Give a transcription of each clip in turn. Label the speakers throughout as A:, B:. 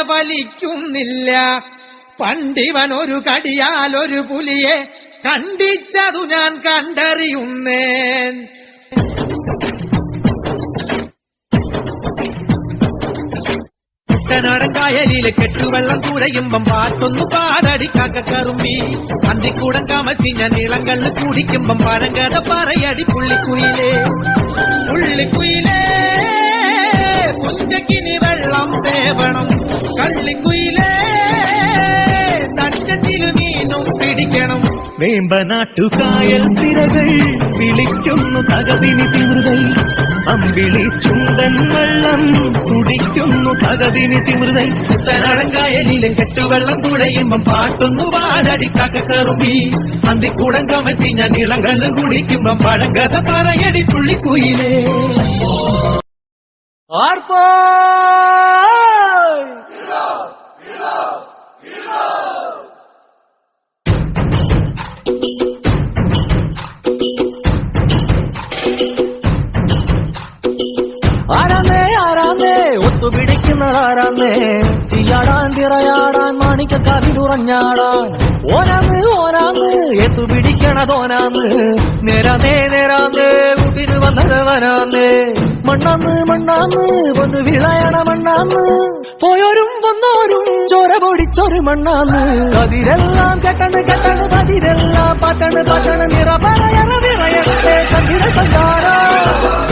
A: ഫലിക്കുന്നില്ല. പണ്ടിവൻ ഒരു കടിയാൽ ഒരു പുലിയെ കണ്ടിച്ചതു ഞാൻ കണ്ടറിയുന്നേൻ. കുട്ടനാടൻ കായലിലെ കെട്ടുവെള്ളം കുഴയുമ്പം പാട്ടൊന്നു പാടടി കാക്കക്കറുമ്പി. അന്തിക്കൂടം കമത്തി ഞാൻ ഇളങ്കള്ള് കുടിക്കുമ്പം പഴങ്കഥ പറയടി പുള്ളിക്കുയിലേ. പുള്ളിക്കുയിലേ പുഞ്ചക്കിനി വെള്ളം തേവണം. കള്ളിക്കുയിലേ തഞ്ചത്തിലു മീനും പിടിക്കണം.
B: വേമ്പനാട്ടുകായൽ തിരകൾ വിളിക്കുന്നു തകതിനി തിമൃതൈ. അമ്പിളി ചുണ്ടൻ വെള്ളം കുടിക്കുന്നു തകതിനി തിമൃതൈ.
A: കുട്ടനാടൻ കായലിലും കെട്ടുവെള്ളം തുഴയുമ്പം പാട്ടൊന്നു പാടടി കാക്കക്കറുമ്പി. അന്തിക്കൂടം കമത്തി ഞാൻ ഇളങ്കള്ള് കുടിക്കുമ്പം പഴങ്കഥ പറയടി പുള്ളിക്കുയിലേ.
C: ആരാന്നേ ആരാന്നേ ഒത്തുപിടിക്കുന്നതാരാന്നേ. തീയാടാൻ തിറയാടാൻ മാണിക്കക്കാവിലുറഞ്ഞാടാൻ. ഓനാന്ന് ഓനാന്ന് എത്തുപിടിക്കണതോനാന്ന്. നേരാന്നേ നേരാന്നേ കൂട്ടിന് വന്നവനാന്നേ. മണ്ണാന്ന് മണ്ണാന്ന് പൊന്നു വിളയണ മണ്ണാന്ന്. പോയോരും വന്നോരും ചോര പൊടിച്ചൊരു മണ്ണാന്ന്. അതിരെല്ലാം കെട്ടണ് കെട്ടണ് പതിരെല്ലാം പാട്ടണ് പാട്ടണ് നിറ പറയണ നിറയട്ടെ കണ്ടിര കണ്ടാരാ.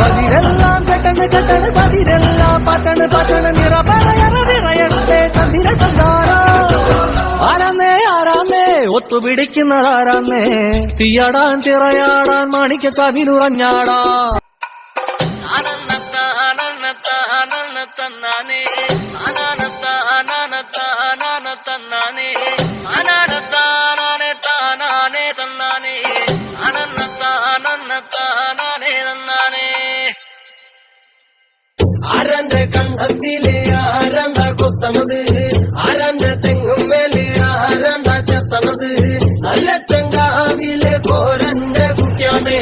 C: പതിരെല്ലാം കെട്ടണ് കെട്ടണ് പതിരെല്ലാം പാട്ടണ് പാട്ടണ് നിറ പറയണ നിറയട്ടെ കണ്ടിര കണ്ടാരാ. ആരാന്നേ ആരാന്നേ ഒത്തുപിടിക്കുന്നതാരാന്നേ. തീയാടാൻ തിറയാടാൻ മാണിക്കക്കാവിലുറഞ്ഞാടാ. തന്നാനേ അനാനത്താനാനത്താനാനത്തന്നാനേ അനാനത്താനാനെ താനാനേ തന്നാനേ അനന്നത്താനന്നത്താനാനേ തന്നാനേ. ആരന്റെ കണ്ടത്തിലെ ആരണ്ട കൊത്തണത്. ആരന്റെ തെങ്ങും മേലെ ആരണ്ട ചെത്തണത്. നല്ല ചങ്കാവിലെ കോരന്റെ കുട്ടിയാണേ.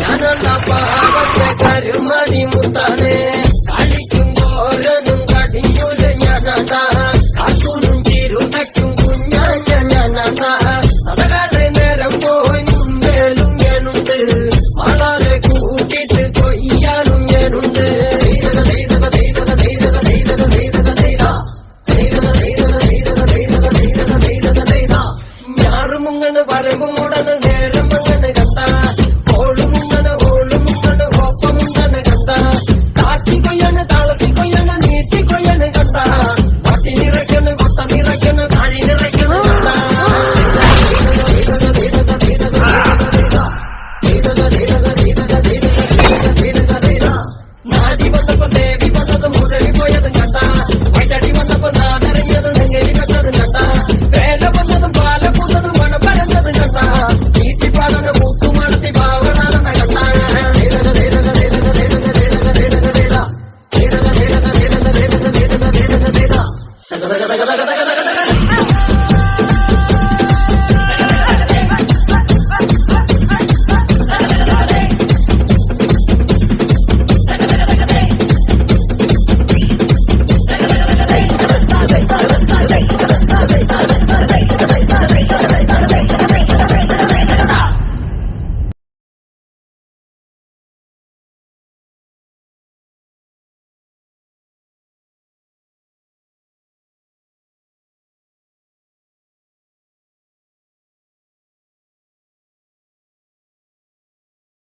C: ഞാനണ്ട പാവത്തെ കരുമണി മുത്താനേ. കളിക്കുമ്പോരനും കടിയൂര് ഞാനാ. കാക്കൂനും ചിരുതയ്ക്കും കുഞ്ഞാഞ്ഞ ഞാനാ. അതകാട്ടെ നേരം പോയി മുമ്പേലും ഞാനുണ്ട്. വളരെ കൂട്ടിട്ട് കൊയ്യാനും ഞാനുണ്ട്. ഞാറുമുങ്ങണ് വരമ്പുമുടന് നേരം മങ്ങണ് കണ്ട. ഓളുമുങ്ങണ് ഓളുമുങ്ങണ് ഒപ്പമുണ്ടന് കണ്ട. കാട്ടി കൊയ്യണ് താളത്തി കൊയ്യണ് നീട്ടി കൊയ്യണ് കണ്ട. പട്ടി നിറയ്ക്കണ് കൊട്ട നിറയ്ക്കണ് താഴി നിറയ്ക്കണ് കണ്ട. നാടി വന്നപ്പോ ദേവി വന്നത് മുരളി പോയതും കണ്ട. വൈതടി വന്നപ്പോ നാടറിഞ്ഞത് നെങ്ങരി കണ്ടതും കണ്ട. വേല വന്നതും പാല പൂന്നതും മണ പരന്നതും കണ്ട. നീട്ടിപ്പാടന കൂത്തുമണത്തി പാവനാണെന്ന കണ്ട. ധീരത